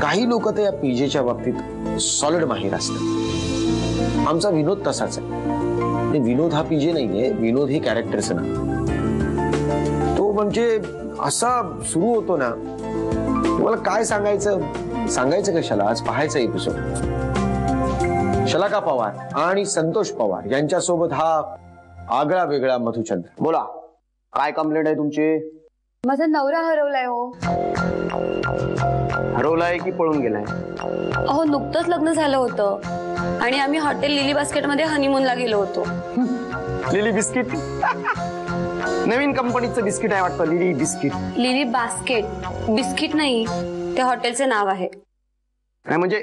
काही लोक तर या पीजेच्या बाबतीत सॉलिड माहीर असतात. आमचा विनोद तसाच आहे. विनोद हा पीजे नाहीये, विनोद हे कॅरेक्टरचं ना. तो म्हणजे असा सुरू होतो ना, तुम्हाला काय सांगायचं कशाला. आज पाहायचं एपिसोड. शलाका पवार आणि संतोष पवार यांच्यासोबत हा आगळा वेगळा मधुचंद्र. बोला, काय कंप्लेंट आहे तुमची? माझा नवरा हरवलाय हो. हरवलाय की पळून गेलाय? अहो, नुकतंच लग्न झालं होतं आणि आम्ही हॉटेल लिली बास्केट मध्ये हनीमूनला गेलो होतो. Lily biscuit? नवीन कंपनीचं बिस्किट आहे वाटतं, lily biscuit. Lily basket biscuit नाही, ते हॉटेलचे नाव आहे. काय म्हणजे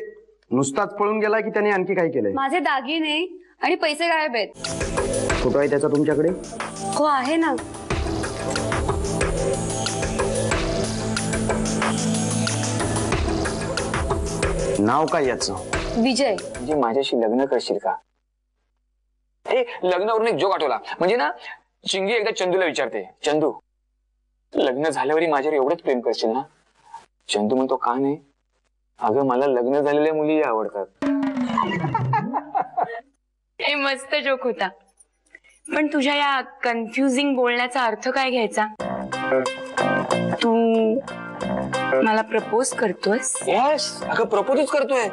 नुसताच पळून गेला की त्याने आणखी काय केलंय? माझे दागिने आणि पैसे गायब आहेत. फोटो आहे त्याचा तुमच्याकडे? हो आहे ना. नाव काय याचं? विजय. म्हणजे माझ्याशी लग्न करशील का? हे लग्नावरून एक जोक आठवला. म्हणजे ना, चिंगी एकदा चंदूला विचारते, चंदू लग्न झाल्यावरही माझ्यावर एवढंच प्रेम करशील ना? चंदू म्हणतो, का नाही? अगं मला लग्न झालेल्या मुली आवडतात. हे मस्त जोक होता. पण तुझ्या या कन्फ्युजिंग बोलण्याचा अर्थ काय घ्यायचा? तू मला प्रपोज करतोयस? येस, अगं प्रपोजच करतोय.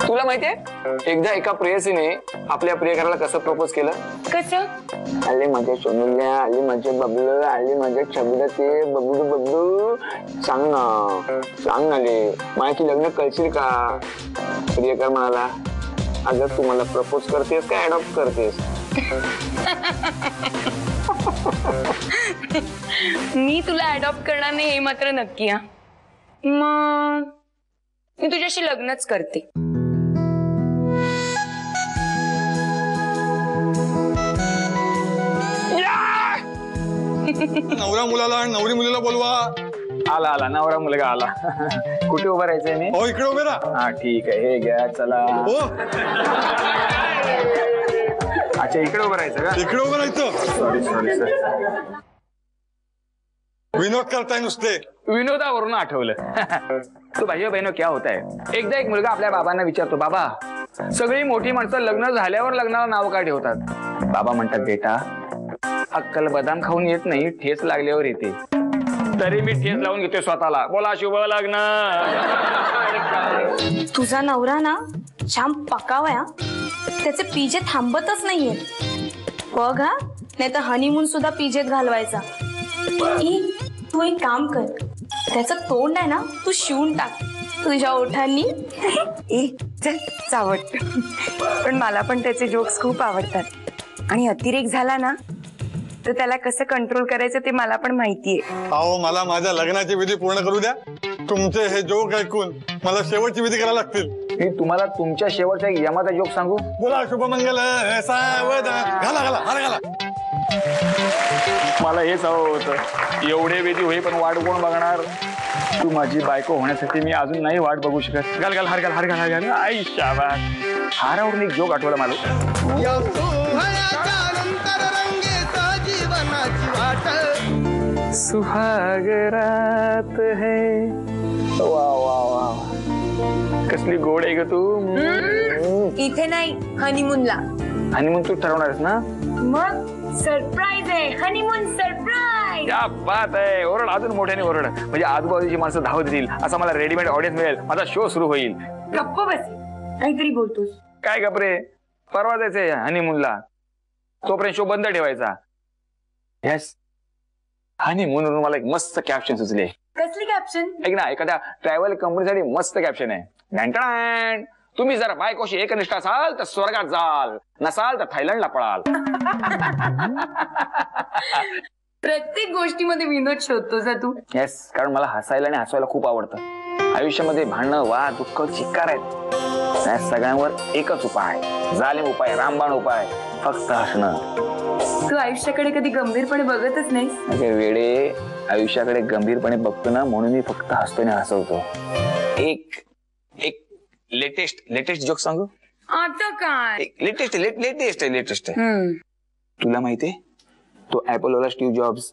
तुला माहितीये एकदा एका प्रेयसीने आपल्या प्रियकराला कसं प्रपोज केलं? कसं? आले माझ्या सोनुल्या, आले माझ्या बबलू, आले माझ्या छबीला, बबलू बबलू सांग ना ले माझ्याशी लग्न करशील का? प्रियकर म्हणाला, अगं तू मला प्रपोज करतेस का अडॉप्ट करतेस? मी तुला अडॉप्ट करणार नाही हे मात्र नक्की. हा, मग मी तुझ्याशी लग्नच करते. नवरा मुलाला आणि नवरी मुलीला बोलवा. आला नवरा मुलगा आला. कुठे उभं राहायचंय मी? हो, इकडे उभे राहा. हा ठीक आहे, हे घ्या, चला. हो, अच्छा इकडे उभं राहायचं का? इकडे उभं राहायचं. Sorry sir. विनोद करताय नुसते. विनोदावरून आठवलं. तो भाईयो बहिणो क्या होत आहे. एकदा एक मुलगा आपल्या बाबांना विचारतो, बाबा सगळी मोठी माणसं लग्न झाल्यावर लग्नाला नाव काय ठेवतात? बाबा म्हणतात, बेटा अक्कल बदाम खाऊन येत नाही, ठेच लागल्यावर येते. तरी मी ठेच लावून घेतोय स्वतःला. बोला शुभ लग्न. तुझा नवरा ना छान पकावया, त्याचे पीजे थांबतच नाहीये. बघ हा, नाही तर हनीमून सुद्धा पीजेत घालवायचा. तू एक काम कर, त्याचं तोंड आहे ना तू शिवून टाक तुझ्या ओठांनी. चल चावट. पण मला पण त्याचे जोक्स खूप आवडतात आणि अतिरेक झाला ना तर त्याला कसं कंट्रोल करायचं ते मला पण माहितीये. अहो, मला माझ्या लग्नाची विधी पूर्ण करू द्या. तुमचे हे जोक ऐकून मला शेवटची विधी करायला लागतील. मी तुम्हाला तुमच्या शेवटचा एक यमाचा जोक सांगू? बोला, शुभमंगल सावधान. घाला घाला घाला घाला. मला हेच हवं होतं. एवढे विधी होई पण वाट कोण बघणार? तू माझी बायको होण्यासाठी मी अजून नाही वाट बघू शकत. घाल घाल हार घाल हार घाल हार घाल. आई शाबास. हारावरून एक जोक आठवला मला. सुहाग रात है. वा वा वा, कसली गोड आहे ग तू. इथे नाही, हनीमूनला. हनीमून तू ठरवणारस ना? मग सरप्राईज आहे, हनीमून सरप्राईज. क्या बात आहे. ओरड, अजून मोठ्याने ओरड. म्हणजे आजूबाजूची माणसं धावत येतील, असा मला रेडीमेड ऑडियन्स मिळेल. माझा शो सुरू होईल. गप्प बस, काहीतरी बोलतोस. काय गपरे, परवा जायचंय हनीमूनला, तोपर्यंत शो बंद ठेवायचा. येस, हनीमून म्हणून मला एक मस्त कॅप्शन सुचले. कसली कॅप्शन? ऐक ना, एखाद्या ट्रॅव्हल कंपनीसाठी मस्त कॅप्शन आहे. घंटाण, तुम्ही जर बायकोशी एकनिष्ठ असाल तर स्वर्गात जाल, नसाल तर थायलंडला पळाल. प्रत्येक गोष्टीमध्ये विनोद शोधतोस तू. येस, कारण मला हसायला आणि हसवायला खूप आवडतं. आयुष्यामध्ये भांडणं, वाद, दुःख, चिक्कार आहेत. या सगळ्यांवर एकच उपाय, जालिम उपाय, रामबाण उपाय, फक्त हसणं. तू आयुष्याकडे कधी गंभीरपणे बघतच नाहीस. अरे वेडे, आयुष्याकडे गंभीरपणे बघतो ना, म्हणून मी फक्त हसतो आणि हसवतो. एक लेटेस्ट जोक सांगू? आता काय? लेटेस्ट आहे. तुला माहितीये तो ऍपलवाला स्टीव्ह जॉब्स